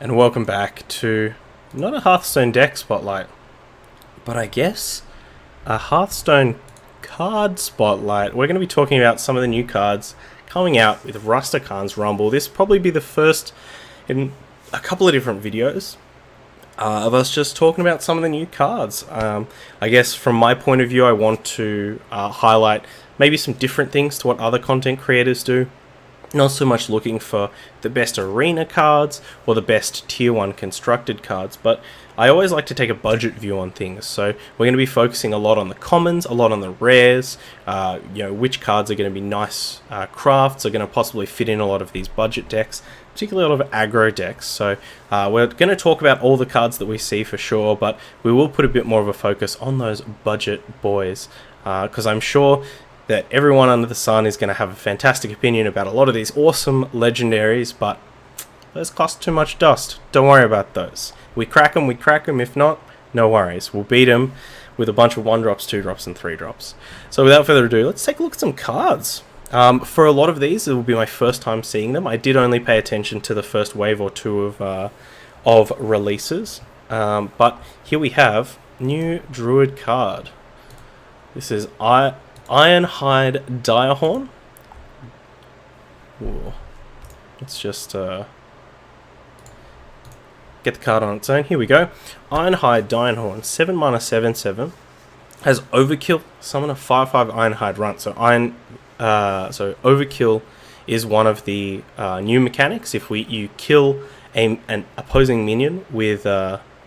And welcome back to not a Hearthstone deck spotlight, but I guess a Hearthstone card spotlight. We're going to be talking about some of the new cards coming out with Rhastakhan's Rumble. This will probably be the first in a couple of different videos of us just talking about some of the new cards. I guess from my point of view, I want to highlight maybe some different things to what other content creators do. Not so much looking for the best arena cards or the best tier 1 constructed cards, but I always like to take a budget view on things. So we're going to be focusing a lot on the commons, a lot on the rares, which cards are going to be nice crafts, are going to possibly fit in a lot of these budget decks, particularly a lot of aggro decks. So we're going to talk about all the cards that we see for sure, but we will put a bit more of a focus on those budget boys, because I'm sure that everyone under the sun is going to have a fantastic opinion about a lot of these awesome legendaries, but those cost too much dust. Don't worry about those. We crack them. If not, no worries. We'll beat them with a bunch of 1-drops, 2-drops, and 3-drops. So without further ado, let's take a look at some cards. For a lot of these, it will be my first time seeing them. I did only pay attention to the first wave or two of releases. But here we have new Druid card. This is Ironhide Direhorn. Ooh. Let's just get the card on its own. Here we go. Ironhide Direhorn, 7 mana, 7/7. Has Overkill, summon a 5/5 Ironhide Runt. So Overkill is one of the new mechanics. If you kill an opposing minion with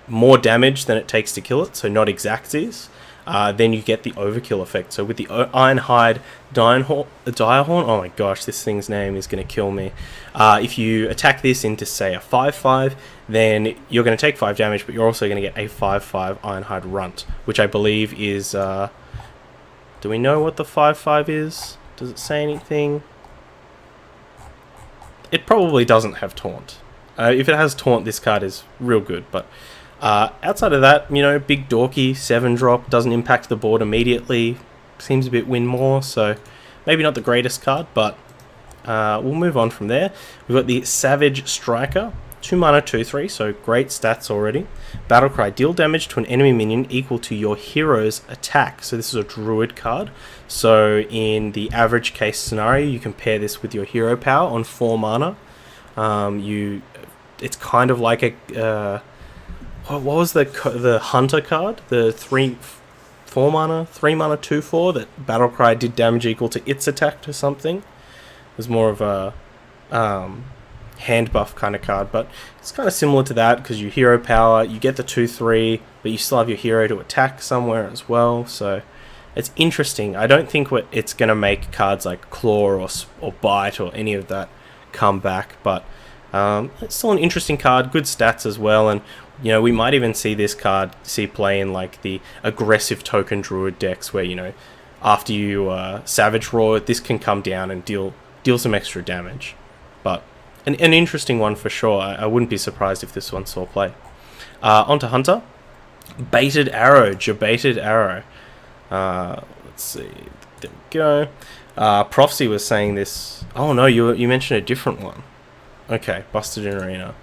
more damage than it takes to kill it, so not exactsies, then you get the overkill effect. So with the Ironhide Direhorn, oh my gosh, this thing's name is going to kill me. If you attack this into, say, a 5/5, then you're going to take 5 damage, but you're also going to get a 5/5 Ironhide Runt, which I believe is... do we know what the 5/5 is? Does it say anything? It probably doesn't have Taunt. If it has Taunt, this card is real good, but... outside of that, big dorky 7-drop, doesn't impact the board immediately, seems a bit win more, so maybe not the greatest card, but we'll move on from there. We've got the Savage Striker, 2 mana, 2/3, so great stats already. Battlecry, deal damage to an enemy minion equal to your hero's attack. So this is a Druid card, so in the average case scenario, you can pair this with your hero power on 4 mana. It's kind of like a... what was the Hunter card? The 3 mana 2/4 that Battlecry did damage equal to its attack to something. It was more of a hand buff kind of card, but it's kind of similar to that because you hero power, you get the 2/3, but you still have your hero to attack somewhere as well. So it's interesting. I don't think it's going to make cards like Claw or Bite or any of that come back, but it's still an interesting card, good stats as well, and we might even see this card play in like the aggressive token Druid decks where, after you Savage Roar, this can come down and deal some extra damage. But an interesting one for sure. I wouldn't be surprised if this one saw play. Onto Hunter. Baited Arrow, Jebaited Arrow. Let's see. There we go. Prophecy was saying this. Oh no, you mentioned a different one. Okay, Busted in Arena.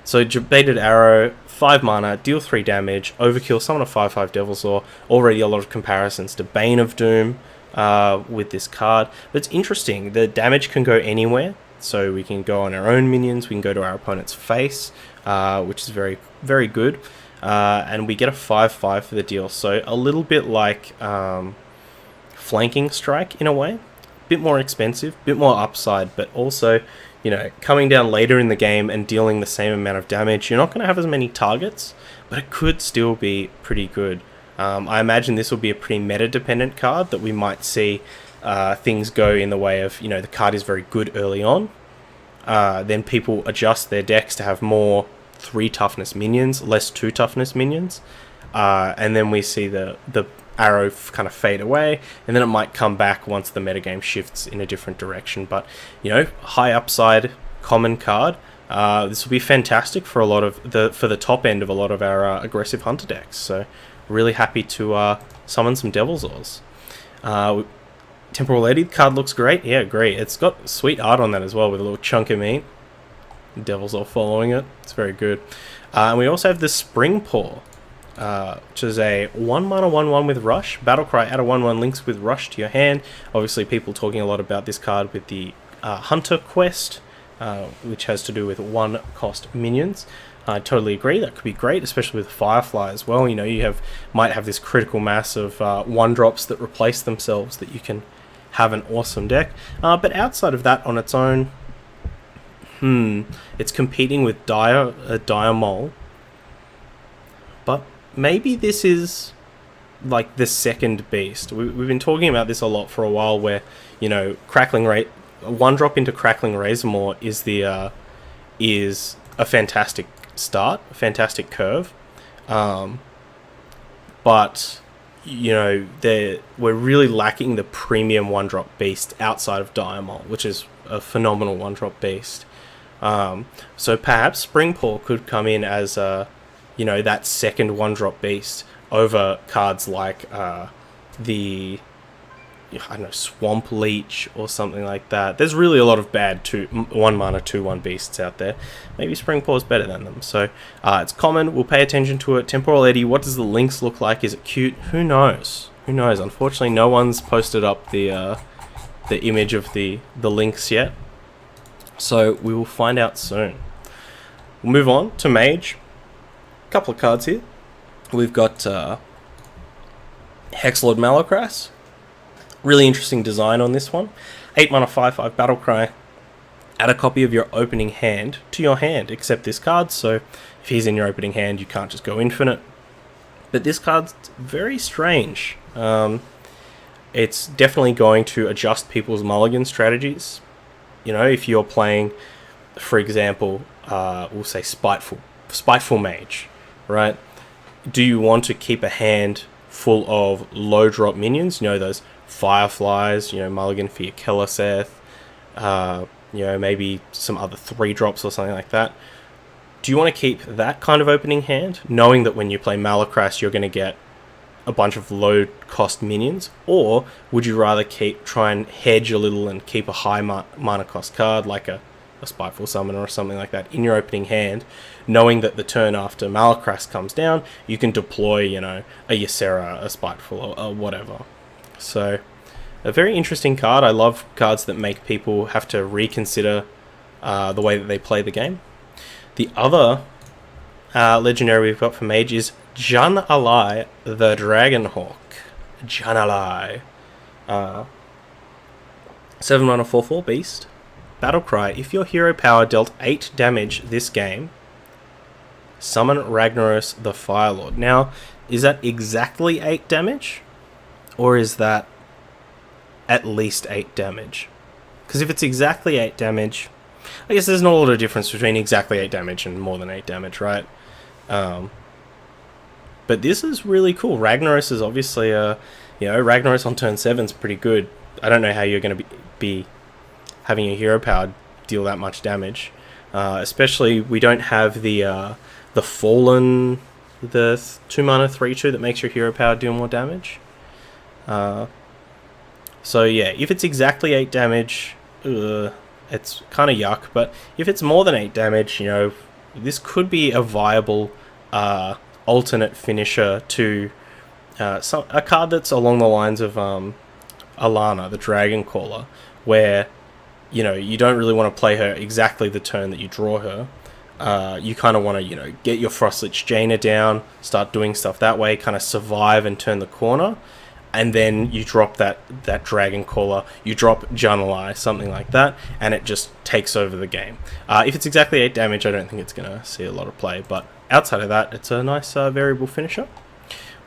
So Jebaited Arrow, 5 mana, deal 3 damage, overkill, summon a 5/5 Devil's Law. Already a lot of comparisons to Bane of Doom with this card. But it's interesting, the damage can go anywhere. So we can go on our own minions, we can go to our opponent's face, which is very, very good. And we get a 5/5 for the deal. So a little bit like Flanking Strike in a way. Bit more expensive, bit more upside, but also... coming down later in the game and dealing the same amount of damage, you're not going to have as many targets, but it could still be pretty good. I imagine this will be a pretty meta-dependent card that we might see things go in the way of, the card is very good early on. Then people adjust their decks to have more 3 toughness minions, less 2 toughness minions. And then we see the arrow kind of fade away, and then it might come back once the metagame shifts in a different direction. But high upside common card. This will be fantastic for the top end of a lot of our aggressive hunter decks. So really happy to summon some Devil's Oars. Temporal Lady card looks great. Yeah, great. It's got sweet art on that as well with a little chunk of meat. The Devils all following it. It's very good. And we also have the Spring Paw, which is a 1-mana 1/1 with Rush. Battlecry, add a 1/1 links with Rush to your hand. Obviously, people talking a lot about this card with the Hunter quest, which has to do with 1-cost minions. I totally agree. That could be great, especially with Firefly as well. You know, you might have this critical mass of 1-drops that replace themselves that you can have an awesome deck. But outside of that, on its own, it's competing with Dire Mole. But maybe this is like the second beast. We've been talking about this a lot for a while, where, you know, Crackling 1-drop into Crackling Razormaw is a fantastic start, a fantastic curve. But, you know, we're really lacking the premium 1-drop beast outside of Dire Mole, which is a phenomenal 1-drop beast. So perhaps Spring Paw could come in as you know, that second 1-drop beast over cards like the, I don't know, Swamp Leech or something like that. There's really a lot of bad 1-mana 2/1 beasts out there. Maybe Spring Paw is better than them. So it's common. We'll pay attention to it. Temporal Eddy. What does the Lynx look like? Is it cute? Who knows? Who knows? Unfortunately, no one's posted up the image of the Lynx yet. So we will find out soon. We'll move on to Mage. A couple of cards here. We've got Hexlord Malacrass. Really interesting design on this one. 8-mana 5/5 Battlecry. Add a copy of your opening hand to your hand, except this card. So if he's in your opening hand, you can't just go infinite. But this card's very strange. It's definitely going to adjust people's mulligan strategies. You know, if you're playing, for example, we'll say Spiteful Mage, right? Do you want to keep a hand full of low drop minions? You know, those Fireflies, you know, mulligan for your Keleseth, you know, maybe some other 3-drops or something like that. Do you want to keep that kind of opening hand, knowing that when you play Malacrass, you're going to get a bunch of low cost minions? Or would you rather try and hedge a little and keep a high mana cost card like a Spiteful Summoner or something like that in your opening hand, knowing that the turn after Malacrass comes down, you can deploy, you know, a Ysera, a Spiteful, or whatever. So, a very interesting card. I love cards that make people have to reconsider the way that they play the game. The other legendary we've got for Mage is Jan'alai the Dragonhawk. Jan'alai. 7-mana 4/4 beast. Battlecry. If your hero power dealt 8 damage this game, summon Ragnaros the Firelord. Now, is that exactly 8 damage? Or is that at least 8 damage? Because if it's exactly 8 damage, I guess there's not a lot of difference between exactly 8 damage and more than 8 damage, right? But this is really cool. Ragnaros is obviously you know, Ragnaros on turn 7 is pretty good. I don't know how you're going to be having your hero power deal that much damage. Especially, we don't have the Fallen, the 2-mana 3/2 that makes your hero power deal more damage. So yeah, if it's exactly 8 damage, it's kind of yuck. But if it's more than 8 damage, you know, this could be a viable alternate finisher to a card that's along the lines of Alana, the Dragon Caller, where, you know, you don't really want to play her exactly the turn that you draw her. You kind of want to, you know, get your Frostlich Jaina down, start doing stuff that way, kind of survive and turn the corner, and then you drop that Dragon Caller, you drop Jan'alai, something like that, and it just takes over the game. If it's exactly 8 damage, I don't think it's going to see a lot of play, but outside of that, it's a nice variable finisher.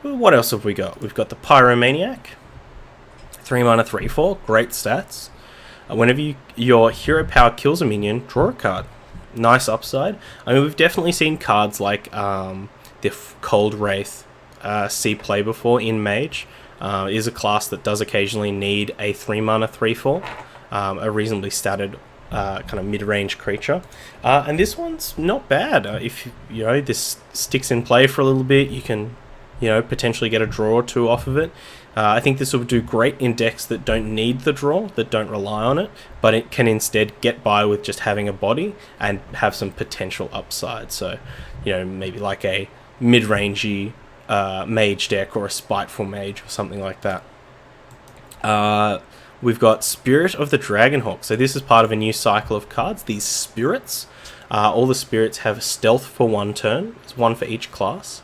Well, what else have we got? We've got the Pyromaniac, 3-mana 3/4, great stats. Whenever your hero power kills a minion, draw a card. Nice upside. I mean, we've definitely seen cards like the Cold Wraith see play before in Mage. It is a class that does occasionally need a 3-mana 3/4, a reasonably statted kind of mid-range creature. And this one's not bad. If, you know, this sticks in play for a little bit, you can, you know, potentially get a draw or two off of it. I think this will do great in decks that don't need the draw, that don't rely on it, but it can instead get by with just having a body and have some potential upside. So, you know, maybe like a mid-rangey mage deck or a spiteful mage or something like that. We've got Spirit of the Dragonhawk. So this is part of a new cycle of cards. These spirits, all the spirits have stealth for 1 turn. It's 1 for each class.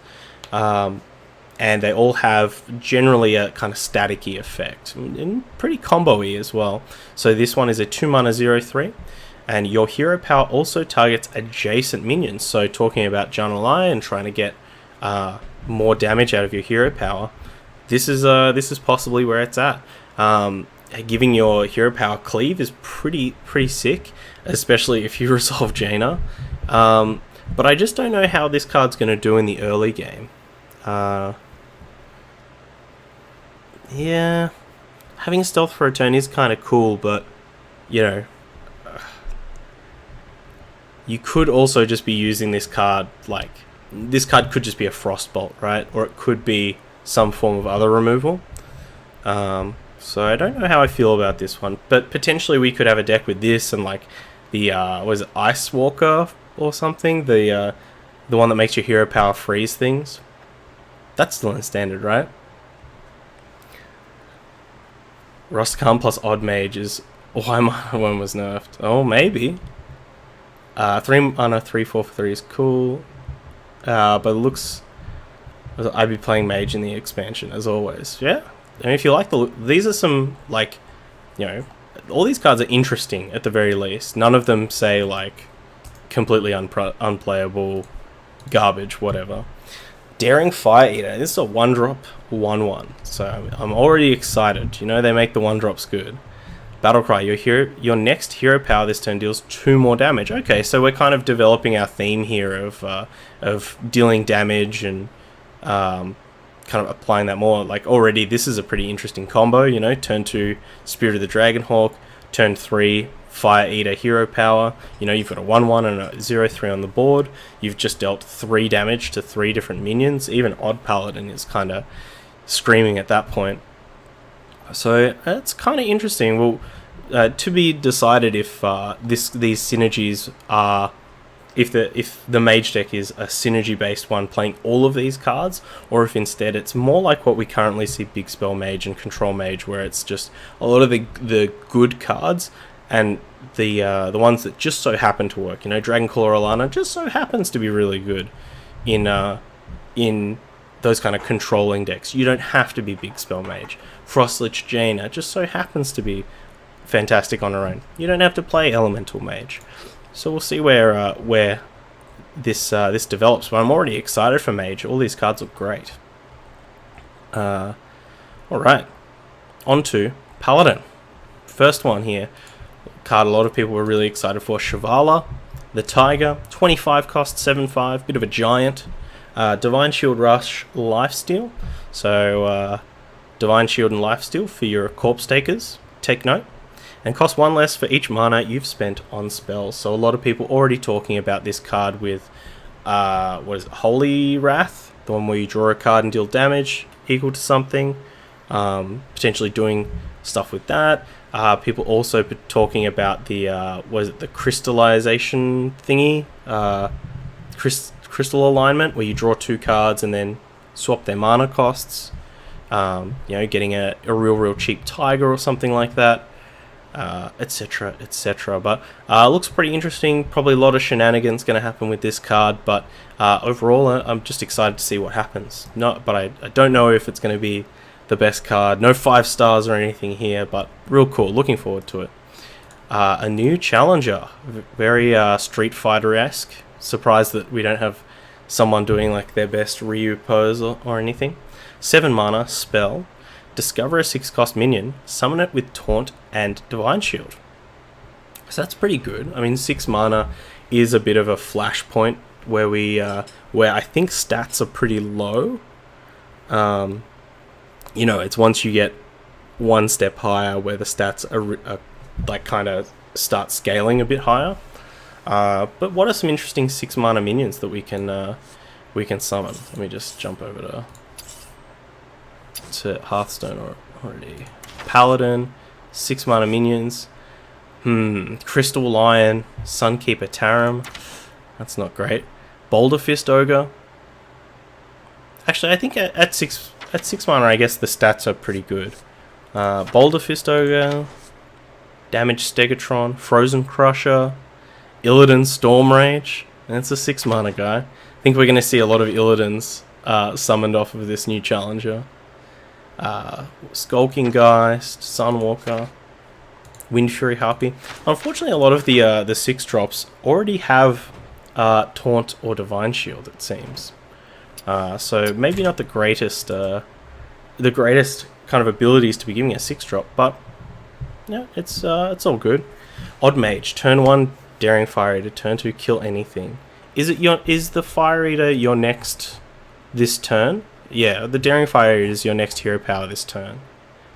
And they all have generally a kind of staticky effect, and pretty combo-y as well. So this one is a 2 mana 0/3, and your hero power also targets adjacent minions. So talking about Jan'alai and trying to get more damage out of your hero power, this is possibly where it's at. Giving your hero power cleave is pretty sick, especially if you resolve Jaina. But I just don't know how this card's going to do in the early game. Yeah, having stealth for a turn is kind of cool, but, you know, you could also just be using this card, like, this card could just be a Frostbolt, right? Or it could be some form of other removal. So I don't know how I feel about this one, but potentially we could have a deck with this and, like, the, was it Ice Walker or something? The one that makes your hero power freeze things. That's still in standard, right? Rhastakhan plus Odd Mage is why my one was nerfed. Oh, maybe. 3 mana 3/4 for 3 is cool. But it looks, I'd be playing Mage in the expansion as always. Yeah. I mean, if you like these are some, like, you know, all these cards are interesting at the very least. None of them say, like, completely unplayable garbage, whatever. Daring Fire Eater. This is a 1-drop 1/1, so I'm already excited. You know, they make the 1-drops good. Battlecry. Your next hero power this turn deals 2 more damage. Okay, so we're kind of developing our theme here of dealing damage and kind of applying that more. Like, already this is a pretty interesting combo. You know, turn 2 Spirit of the Dragonhawk, turn 3 Fire Eater hero power. You know, you've got a 1/1 and a 0/3 on the board. You've just dealt 3 damage to 3 different minions. Even Odd Paladin is kind of screaming at that point. So it's kind of interesting. Well, to be decided if these synergies are, if the mage deck is a synergy based one playing all of these cards, or if instead it's more like what we currently see Big Spell Mage and Control Mage, where it's just a lot of the good cards and the ones that just so happen to work. You know, Dragoncaller Alana just so happens to be really good in those kind of controlling decks. You don't have to be Big Spell Mage. Frostlich Jaina just so happens to be fantastic on her own. You don't have to play Elemental Mage. So we'll see where this develops. But I'm already excited for Mage. All these cards look great. All right, on to Paladin. First one here. Card a lot of people were really excited for. Shivala, the Tiger, 25 cost, 7/5, bit of a giant. Divine Shield Rush, Lifesteal. So Divine Shield and Lifesteal for your Corpse Takers. Take note. And cost 1 less for each mana you've spent on spells. So a lot of people already talking about this card with what is it, Holy Wrath, the one where you draw a card and deal damage equal to something. Potentially doing stuff with that. People also talking about the the crystallization thingy, crystal alignment, where you draw 2 cards and then swap their mana costs. You know, getting a real cheap tiger or something like that, etc, etc. But looks pretty interesting. Probably a lot of shenanigans going to happen with this card, but overall I'm just excited to see what happens. But I don't know if it's going to be the best card. No 5 stars or anything here, but real cool. Looking forward to it. A new challenger, very Street Fighter-esque. Surprised that we don't have someone doing like their best Ryu pose or anything. 7 mana, spell. Discover a 6-cost minion. Summon it with Taunt and Divine Shield. So that's pretty good. I mean, 6 mana is a bit of a flashpoint where where I think stats are pretty low. You know, it's once you get 1 step higher where the stats are like kind of start scaling a bit higher. But what are some interesting 6 mana minions that we can summon? Let me just jump over to to Hearthstone already. Paladin, 6 mana minions. Crystal Lion, Sunkeeper Tarim. That's not great. Boulder Fist Ogre. Actually, I think at 6 mana, I guess the stats are pretty good. Boulder Fist Ogre, Damage Stegatron, Frozen Crusher, Illidan Storm Rage. That's a 6 mana guy. I think we're going to see a lot of Illidans summoned off of this new challenger. Skulking Geist, Sunwalker, Wind Fury Harpy. Unfortunately, a lot of the 6 drops already have Taunt or Divine Shield, it seems. So maybe not the greatest kind of abilities to be giving a 6 drop, but yeah, it's all good. Odd Mage, turn 1 Daring Fire Eater, turn 2 kill anything. Is the Fire Eater your next this turn? Yeah, the Daring Fire Eater is your next hero power this turn,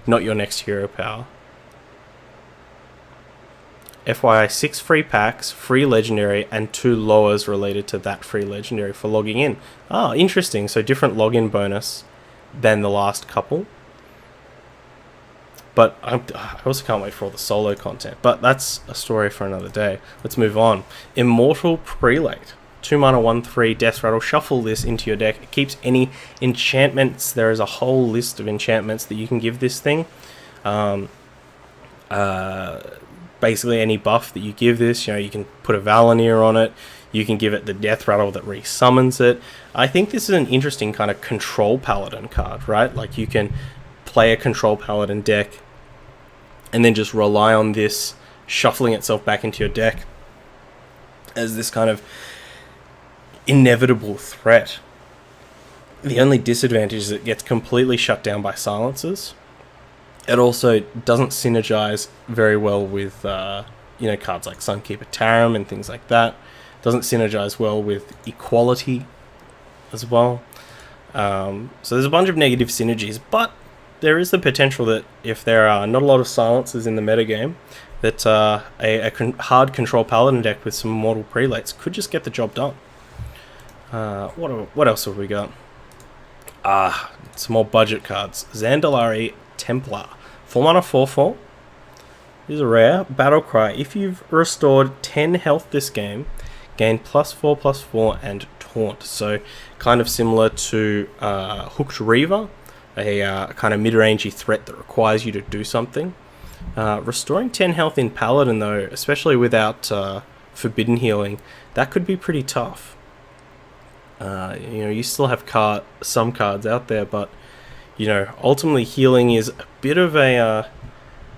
not your next hero power. FYI, 6 free packs, free legendary, and 2 lowers related to that free legendary for logging in. Ah, interesting. So different login bonus than the last couple. But I also can't wait for all the solo content. But that's a story for another day. Let's move on. Immortal Prelate. 2 mana, 1/3, Death Rattle. Shuffle this into your deck. It keeps any enchantments. There is a whole list of enchantments that you can give this thing. Basically any buff that you give this, you can put a Valinir on it, you can give it the Death Rattle that resummons it. I think this is an interesting kind of control paladin card, right? Like you can play a control paladin deck and then just rely on this shuffling itself back into your deck as this kind of inevitable threat. The only disadvantage is it gets completely shut down by silencers. It also doesn't synergize very well with, cards like Sunkeeper Tarim and things like that. Doesn't synergize well with Equality as well. So there's a bunch of negative synergies, but there is the potential that if there are not a lot of silencers in the metagame, that a hard control paladin deck with some Immortal Prelates could just get the job done. What else have we got? Some more budget cards. Zandalari Templar. 4 mana, 4/4. This is a rare. Battlecry. If you've restored 10 health this game, gain +4/+4 and Taunt. So kind of similar to Hooked Reaver, a kind of mid-rangey threat that requires you to do something. Restoring 10 health in Paladin, though, especially without Forbidden Healing, that could be pretty tough. You still have some cards out there, but ultimately healing is a bit of a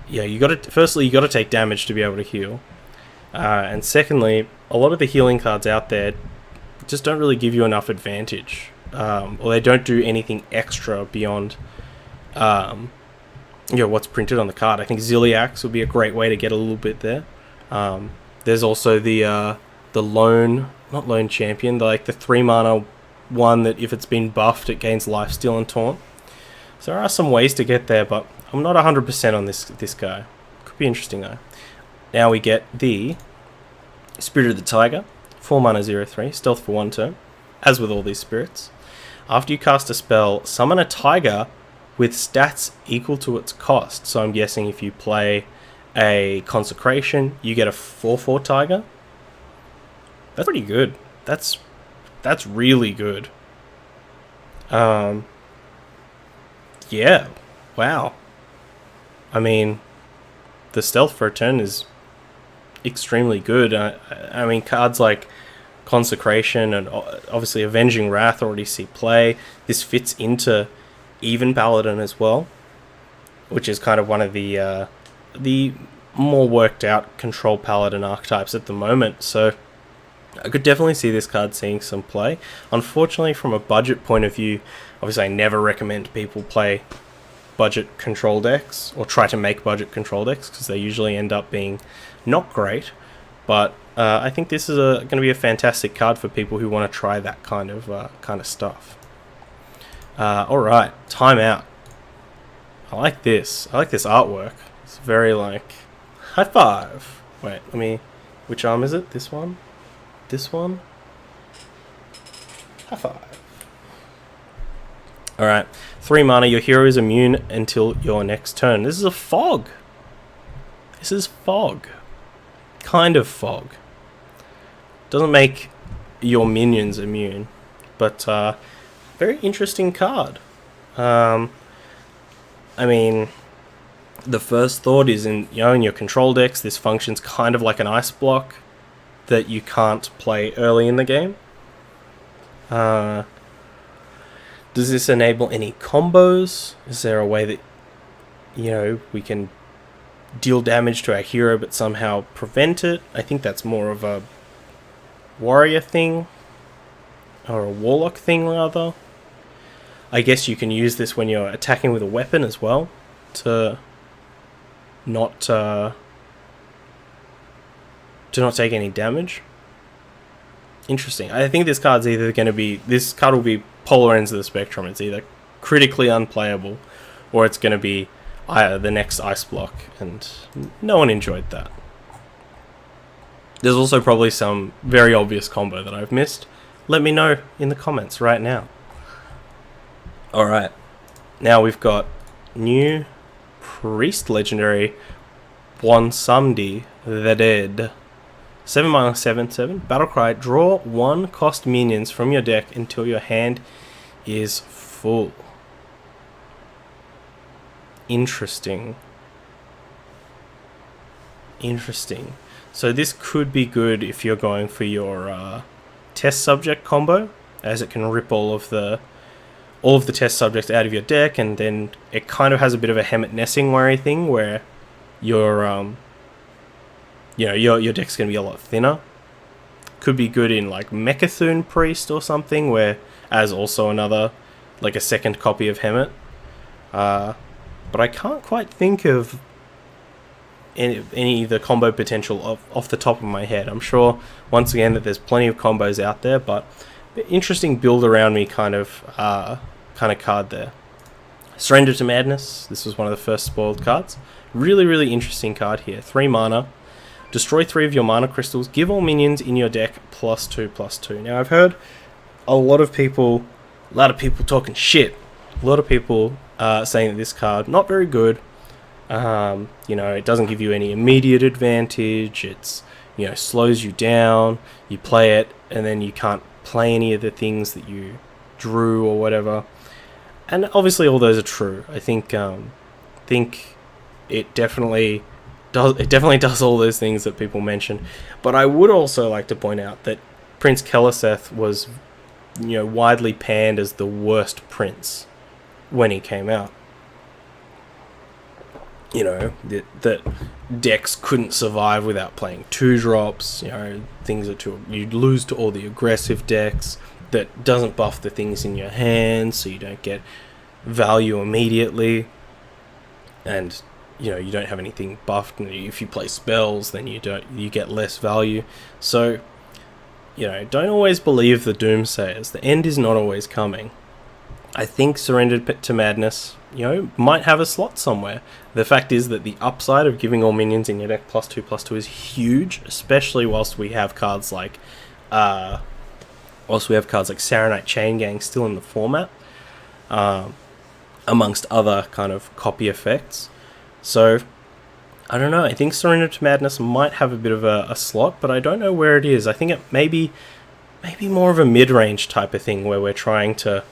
you got to take damage to be able to heal, and secondly, a lot of the healing cards out there just don't really give you enough advantage, or they don't do anything extra beyond what's printed on the card. I think Ziliax would be a great way to get a little bit there. There's also the not lone champion, the 3 mana one that if it's been buffed it gains lifesteal and taunt. So there are some ways to get there, but I'm not 100% on this guy. Could be interesting though. Now we get the Spirit of the Tiger, 4 mana, 0/3, stealth for 1 turn, as with all these spirits. After you cast a spell, summon a tiger with stats equal to its cost. So I'm guessing if you play a Consecration, you get a 4/4 tiger. That's pretty good. That's really good. Yeah, wow. I mean, the stealth for a turn is extremely good. I mean, cards like Consecration and obviously Avenging Wrath already see play. This fits into Even Paladin as well, which is kind of one of the more worked out control paladin archetypes at the moment. So I could definitely see this card seeing some play. Unfortunately, from a budget point of view, obviously I never recommend people play budget control decks or try to make budget control decks because they usually end up being not great. But I think this is going to be a fantastic card for people who want to try that kind of stuff. All right, Timeout. I like this. I like this artwork. It's very high five. Wait, which arm is it? This one? This one? High five. Alright, 3 mana, your hero is immune until your next turn. This is a fog. This is fog. Kind of fog. Doesn't make your minions immune, but very interesting card. I mean, the first thought is in your control decks, this functions kind of like an ice block that you can't play early in the game. Does this enable any combos? Is there a way that we can deal damage to our hero but somehow prevent it? I think that's more of a warrior thing, or a warlock thing rather. I guess you can use this when you're attacking with a weapon as well, to not take any damage. Interesting. I think this card's either going to be, this card will be polar ends of the spectrum. It's either critically unplayable, or it's going to be the next ice block, and no one enjoyed that. There's also probably some very obvious combo that I've missed. Let me know in the comments right now. Alright, now we've got new Priest Legendary Bwonsamdi the Dead. 7 mana 7/7. Battlecry, draw 1 cost minions from your deck until your hand is full. Interesting. Interesting. So this could be good if you're going for your test subject combo, as it can rip all of the test subjects out of your deck, and then it kind of has a bit of a Hemet Nessingwari thing where your your deck's going to be a lot thinner. Could be good in like Mechathune Priest or something, where as also another, like a second copy of Hemet. But I can't quite think of any of the combo potential off the top of my head. I'm sure once again that there's plenty of combos out there, but interesting build around me kind of card there. Surrender to Madness. This was one of the first spoiled cards. Really interesting card here. 3 mana. Destroy 3 of your mana crystals. Give all minions in your deck +2/+2. Now I've heard a lot of people talking shit. A lot of people saying that this card not very good. It doesn't give you any immediate advantage. It's slows you down. You play it and then you can't play any of the things that you drew or whatever. And obviously all those are true. I think it definitely does all those things that people mention. But I would also like to point out that Prince Keleseth was widely panned as the worst prince when he came out. That decks couldn't survive without playing 2-drops. Things are you'd lose to all the aggressive decks. That doesn't buff the things in your hand, so you don't get value immediately. And you don't have anything buffed. And if you play spells, then you get less value. So don't always believe the doomsayers. The end is not always coming. I think Surrender to Madness, might have a slot somewhere. The fact is that the upside of giving all minions in your deck +2/+2 is huge, especially whilst we have cards like Saronite Chain Gang still in the format, amongst other kind of copy effects. So I don't know. I think Surrender to Madness might have a bit of a slot, but I don't know where it is. I think it maybe more of a mid-range type of thing where we're trying to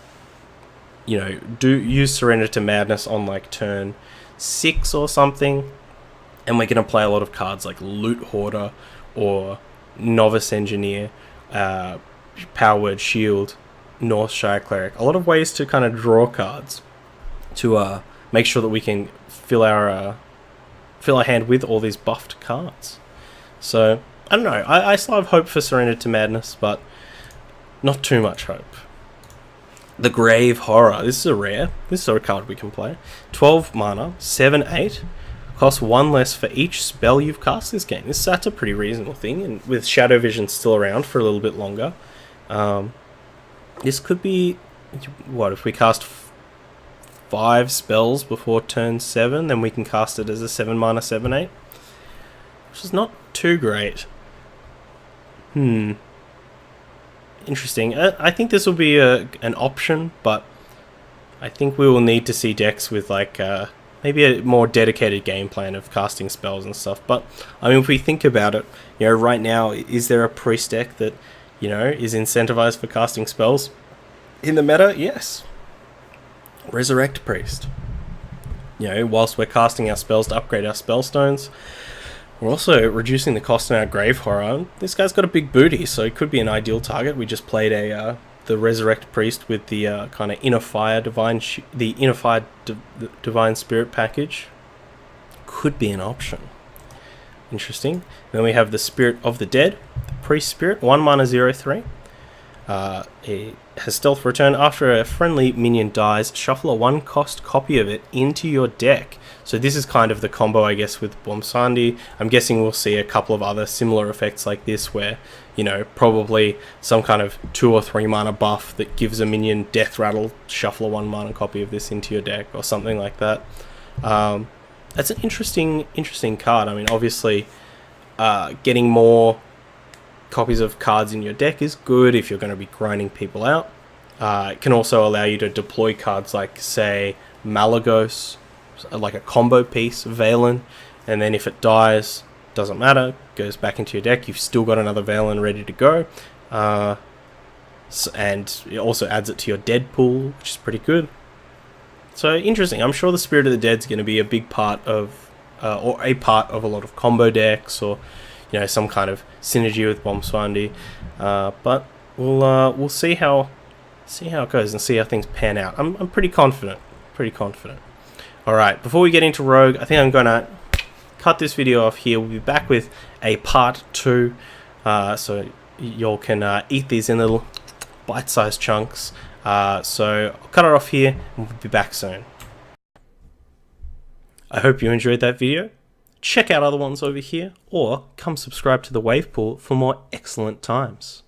use Surrender to Madness on like turn 6 or something, and we're going to play a lot of cards like Loot Hoarder or Novice Engineer, Power Word Shield, Northshire Cleric. A lot of ways to kind of draw cards to make sure that we can fill our hand with all these buffed cards. So I don't know. I still have hope for Surrender to Madness, but not too much hope. The Grave Horror. This is a rare. This is a card we can play. 12 mana, 7/8. Costs 1 less for each spell you've cast this game. That's a pretty reasonable thing, and with Shadow Vision still around for a little bit longer. This could be... What, if we cast 5 spells before turn 7, then we can cast it as a 7 mana 7/8? Which is not too great. Interesting. I think this will be an option, but I think we will need to see decks with like maybe a more dedicated game plan of casting spells and stuff. But I mean, if we think about it, you know, right now, is there a priest deck that, you know, is incentivized for casting spells in the meta? Yes. Resurrect Priest. You know, whilst we're casting our spells to upgrade our spell stones, we're also reducing the cost in our Grave Horror. This guy's got a big booty, so it could be an ideal target. We just played the Resurrect Priest with the kind of Inner Fire Divine Divine Spirit package. Could be an option. Interesting. Then we have the Spirit of the Dead, the Priest Spirit, 1 mana 0/3. It has stealth return. After a friendly minion dies, shuffle a 1-cost copy of it into your deck. So this is kind of the combo, I guess, with Bomsandi. I'm guessing we'll see a couple of other similar effects like this where, you know, probably some kind of 2 or 3 mana buff that gives a minion death rattle, shuffle a 1 mana copy of this into your deck or something like that. That's an interesting card. I mean, obviously, getting more copies of cards in your deck is good if you're going to be grinding people out. It can also allow you to deploy cards like, say, Malagos, like a combo piece, Valen, and then if it dies, doesn't matter, goes back into your deck, you've still got another Valen ready to go. And it also adds it to your dead pool, which is pretty good. So interesting. I'm sure the Spirit of the Dead's going to be a big part of, or a part of a lot of combo decks, or, you know, some kind of synergy with Bomswandi. But we'll see how it goes and see how things pan out. I'm pretty confident. Alright, before we get into Rogue, I think I'm going to cut this video off here. We'll be back with a part 2, so y'all can eat these in little bite-sized chunks. So I'll cut it off here and we'll be back soon. I hope you enjoyed that video. Check out other ones over here, or come subscribe to the Wave Pool for more excellent times.